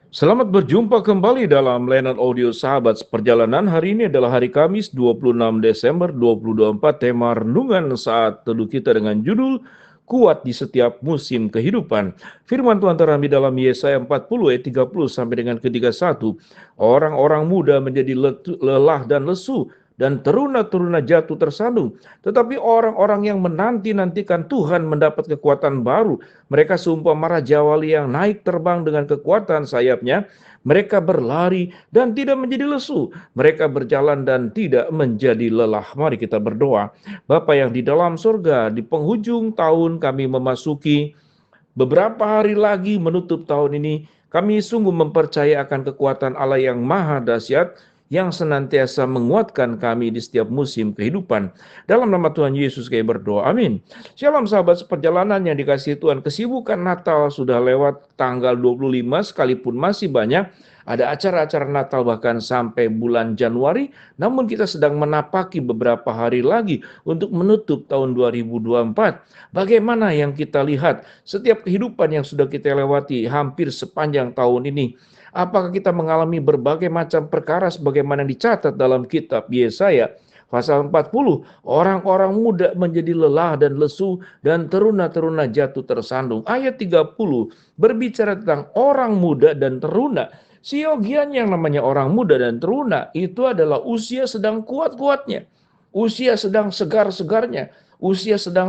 Selamat berjumpa kembali dalam layanan audio Sahabat Seperjalanan. Hari ini adalah hari Kamis 26 Desember 2024. Tema renungan saat teduh kita dengan judul Kuat di Setiap Musim Kehidupan. Firman Tuhan terambil dalam Yesaya 40 ayat 30 sampai dengan ke-31. Orang-orang muda menjadi lelah dan lesu, dan teruna-teruna jatuh tersandung. Tetapi orang-orang yang menanti-nantikan Tuhan mendapat kekuatan baru. Mereka seumpama raja wali yang naik terbang dengan kekuatan sayapnya. Mereka berlari dan tidak menjadi lesu. Mereka berjalan dan tidak menjadi lelah. Mari kita berdoa. Bapa yang di dalam surga, di penghujung tahun kami memasuki beberapa hari lagi menutup tahun ini. Kami sungguh mempercayai akan kekuatan Allah yang maha dahsyat, yang senantiasa menguatkan kami di setiap musim kehidupan. Dalam nama Tuhan Yesus kami berdoa, amin. Shalom sahabat seperjalanan yang dikasihi Tuhan. Kesibukan Natal sudah lewat tanggal 25, sekalipun masih banyak ada acara-acara Natal bahkan sampai bulan Januari, namun kita sedang menapaki beberapa hari lagi untuk menutup tahun 2024. Bagaimana yang kita lihat setiap kehidupan yang sudah kita lewati hampir sepanjang tahun ini? Apakah kita mengalami berbagai macam perkara sebagaimana yang dicatat dalam kitab Yesaya pasal 40, orang-orang muda menjadi lelah dan lesu, dan teruna-teruna jatuh tersandung. Ayat 30 berbicara tentang orang muda dan teruna. Siogian yang namanya orang muda dan teruna itu adalah usia sedang kuat-kuatnya, usia sedang segar-segarnya, usia sedang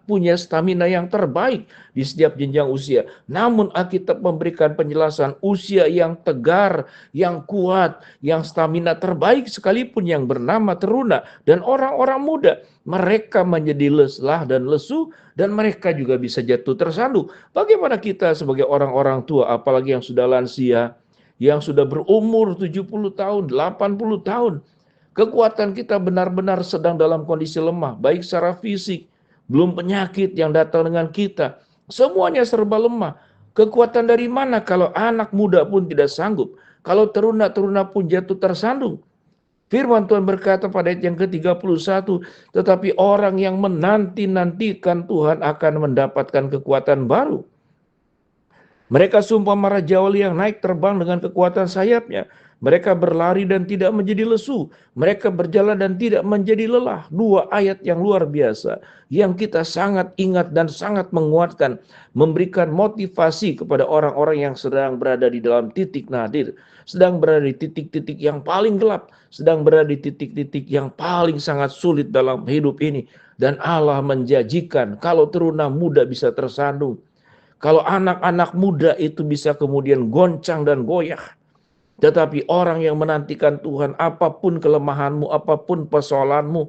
punya stamina yang terbaik di setiap jenjang usia. Namun Alkitab memberikan penjelasan usia yang tegar, yang kuat, yang stamina terbaik sekalipun yang bernama teruna dan orang-orang muda. Mereka menjadi lelah dan lesu, dan mereka juga bisa jatuh tersandung. Bagaimana kita sebagai orang-orang tua, apalagi yang sudah lansia, yang sudah berumur 70 tahun, 80 tahun, kekuatan kita benar-benar sedang dalam kondisi lemah, baik secara fisik, belum penyakit yang datang dengan kita. Semuanya serba lemah. Kekuatan dari mana kalau anak muda pun tidak sanggup? Kalau teruna-teruna pun jatuh tersandung. Firman Tuhan berkata pada ayat yang ke-31, tetapi orang yang menanti-nantikan Tuhan akan mendapatkan kekuatan baru. Mereka seumpama raja wali yang naik terbang dengan kekuatan sayapnya. Mereka berlari dan tidak menjadi lesu. Mereka berjalan dan tidak menjadi lelah. Dua ayat yang luar biasa, yang kita sangat ingat dan sangat menguatkan, memberikan motivasi kepada orang-orang yang sedang berada di dalam titik nadir, sedang berada di titik-titik yang paling gelap, sedang berada di titik-titik yang paling sangat sulit dalam hidup ini. Dan Allah menjanjikan kalau teruna muda bisa tersandung, kalau anak-anak muda itu bisa kemudian goncang dan goyah. Tetapi orang yang menantikan Tuhan, apapun kelemahanmu, apapun persoalanmu,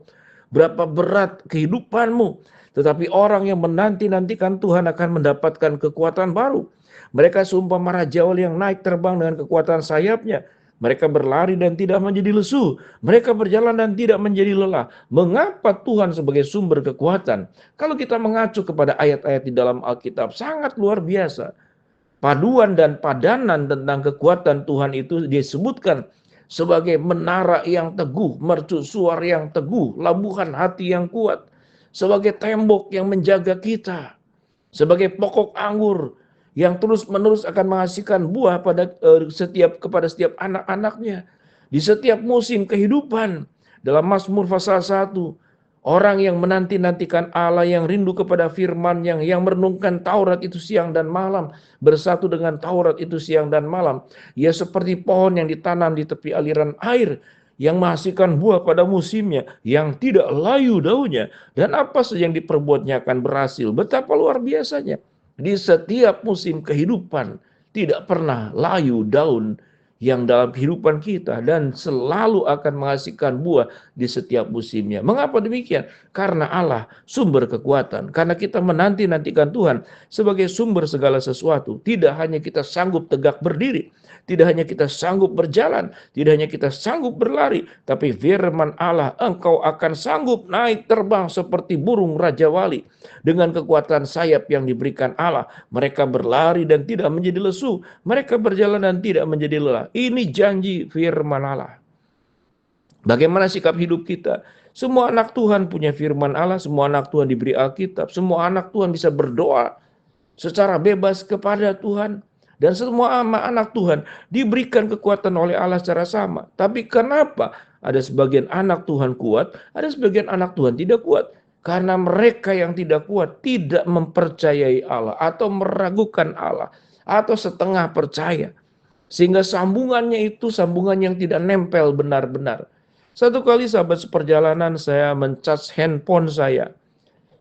berapa berat kehidupanmu, tetapi orang yang menanti-nantikan Tuhan akan mendapatkan kekuatan baru. Mereka seumpama raja wali yang naik terbang dengan kekuatan sayapnya. Mereka berlari dan tidak menjadi lesu. Mereka berjalan dan tidak menjadi lelah. Mengapa Tuhan sebagai sumber kekuatan? Kalau kita mengacu kepada ayat-ayat di dalam Alkitab, sangat luar biasa. Paduan dan padanan tentang kekuatan Tuhan itu disebutkan sebagai menara yang teguh, mercusuar yang teguh, labuhan hati yang kuat, sebagai tembok yang menjaga kita, sebagai pokok anggur yang terus-menerus akan menghasilkan buah kepada setiap anak-anaknya di setiap musim kehidupan. Dalam Mazmur pasal 1, orang yang menanti-nantikan Allah, yang rindu kepada firman, yang merenungkan Taurat itu siang dan malam, bersatu dengan Taurat itu siang dan malam. Ia seperti pohon yang ditanam di tepi aliran air, yang menghasilkan buah pada musimnya, yang tidak layu daunnya, dan apa saja yang diperbuatnya akan berhasil. Betapa luar biasanya. Di setiap musim kehidupan tidak pernah layu daun yang dalam kehidupan kita, dan selalu akan menghasilkan buah di setiap musimnya. Mengapa demikian? Karena Allah sumber kekuatan. Karena kita menanti-nantikan Tuhan sebagai sumber segala sesuatu. Tidak hanya kita sanggup tegak berdiri, tidak hanya kita sanggup berjalan, tidak hanya kita sanggup berlari, tapi firman Allah, engkau akan sanggup naik terbang seperti burung raja wali. Dengan kekuatan sayap yang diberikan Allah, mereka berlari dan tidak menjadi lesu. Mereka berjalan dan tidak menjadi lelah. Ini janji firman Allah. Bagaimana sikap hidup kita? Semua anak Tuhan punya firman Allah, semua anak Tuhan diberi Alkitab, semua anak Tuhan bisa berdoa secara bebas kepada Tuhan. Dan semua anak Tuhan diberikan kekuatan oleh Allah secara sama. Tapi kenapa ada sebagian anak Tuhan kuat, ada sebagian anak Tuhan tidak kuat? Karena mereka yang tidak kuat tidak mempercayai Allah atau meragukan Allah atau setengah percaya. Sehingga sambungannya itu sambungan yang tidak nempel benar-benar. Satu kali sahabat seperjalanan saya mencas handphone saya.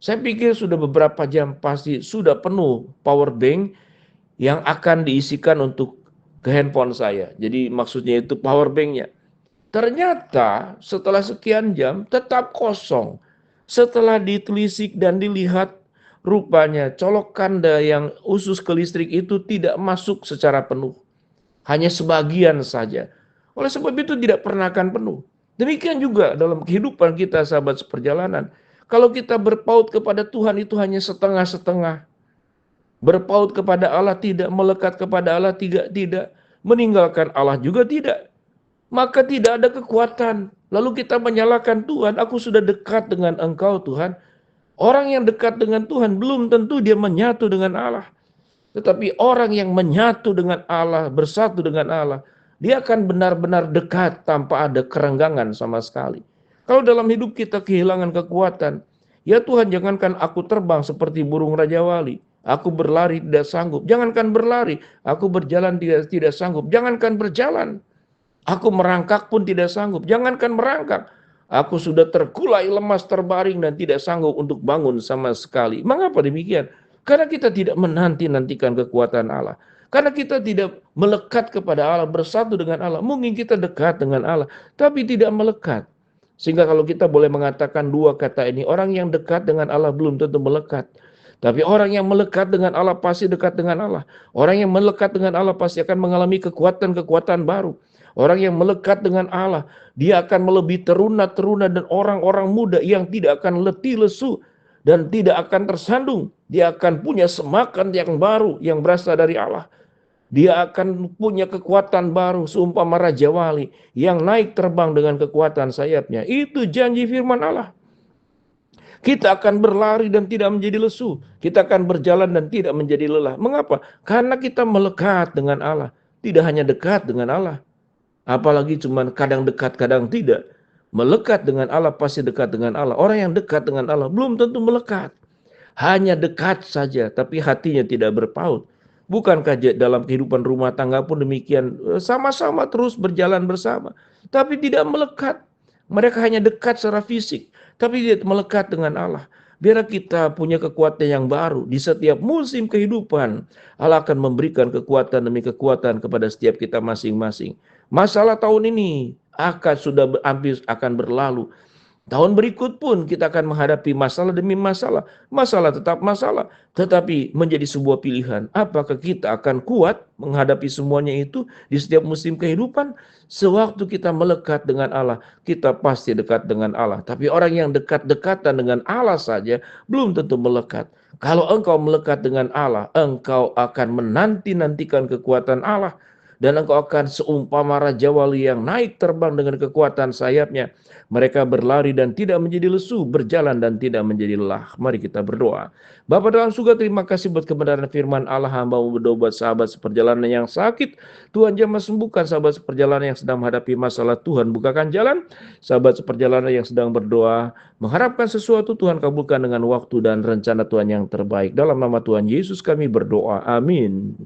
Saya pikir sudah beberapa jam pasti sudah penuh power bank yang akan diisikan untuk ke handphone saya. Jadi maksudnya itu power banknya. Ternyata setelah sekian jam tetap kosong. Setelah ditelisik dan dilihat, rupanya colok kanda yang usus ke listrik itu tidak masuk secara penuh. Hanya sebagian saja. Oleh sebab itu tidak pernah akan penuh. Demikian juga dalam kehidupan kita sahabat seperjalanan. Kalau kita berpaut kepada Tuhan itu hanya setengah-setengah. Berpaut kepada Allah tidak, melekat kepada Allah tidak, meninggalkan Allah juga tidak. Maka tidak ada kekuatan. Lalu kita menyalahkan Tuhan, aku sudah dekat dengan Engkau Tuhan. Orang yang dekat dengan Tuhan belum tentu dia menyatu dengan Allah. Tetapi orang yang menyatu dengan Allah, bersatu dengan Allah, dia akan benar-benar dekat tanpa ada kerenggangan sama sekali. Kalau dalam hidup kita kehilangan kekuatan, ya Tuhan jangankan aku terbang seperti burung Raja Wali. Aku berlari tidak sanggup. Jangankan berlari, aku berjalan tidak sanggup. Jangankan berjalan, aku merangkak pun tidak sanggup. Jangankan merangkak, aku sudah terkulai lemas terbaring dan tidak sanggup untuk bangun sama sekali. Mengapa demikian? Karena kita tidak menanti-nantikan kekuatan Allah. Karena kita tidak melekat kepada Allah, bersatu dengan Allah. Mungkin kita dekat dengan Allah, tapi tidak melekat. Sehingga kalau kita boleh mengatakan dua kata ini, orang yang dekat dengan Allah belum tentu melekat. Tapi orang yang melekat dengan Allah pasti dekat dengan Allah. Orang yang melekat dengan Allah pasti akan mengalami kekuatan-kekuatan baru. Orang yang melekat dengan Allah, dia akan melebihi teruna-teruna dan orang-orang muda yang tidak akan letih lesu dan tidak akan tersandung. Dia akan punya semakan yang baru yang berasal dari Allah. Dia akan punya kekuatan baru seumpama Raja Wali yang naik terbang dengan kekuatan sayapnya. Itu janji firman Allah. Kita akan berlari dan tidak menjadi lesu. Kita akan berjalan dan tidak menjadi lelah. Mengapa? Karena kita melekat dengan Allah. Tidak hanya dekat dengan Allah. Apalagi cuma kadang dekat, kadang tidak. Melekat dengan Allah pasti dekat dengan Allah. Orang yang dekat dengan Allah belum tentu melekat. Hanya dekat saja, tapi hatinya tidak berpaut. Bukankah dalam kehidupan rumah tangga pun demikian, sama-sama terus berjalan bersama, tapi tidak melekat. Mereka hanya dekat secara fisik, tapi tidak melekat dengan Allah. Biar kita punya kekuatan yang baru di setiap musim kehidupan. Allah akan memberikan kekuatan demi kekuatan kepada setiap kita masing-masing. Masalah tahun ini akan berlalu. Tahun berikut pun kita akan menghadapi masalah demi masalah. Masalah tetap masalah, tetapi menjadi sebuah pilihan. Apakah kita akan kuat menghadapi semuanya itu di setiap musim kehidupan? Sewaktu kita melekat dengan Allah, kita pasti dekat dengan Allah. Tapi orang yang dekat-dekatan dengan Allah saja belum tentu melekat. Kalau engkau melekat dengan Allah, engkau akan menanti-nantikan kekuatan Allah. Dan engkau akan seumpama Raja Wali yang naik terbang dengan kekuatan sayapnya. Mereka berlari dan tidak menjadi lesu, berjalan dan tidak menjadi lelah. Mari kita berdoa. Bapa dalam surga, terima kasih buat kebenaran firman Allah. Hamba-Mu berdoa buat sahabat seperjalanan yang sakit. Tuhan jamah sembuhkan sahabat seperjalanan yang sedang menghadapi masalah. Tuhan bukakan jalan. Sahabat seperjalanan yang sedang berdoa, mengharapkan sesuatu, Tuhan kabulkan dengan waktu dan rencana Tuhan yang terbaik. Dalam nama Tuhan Yesus kami berdoa. Amin.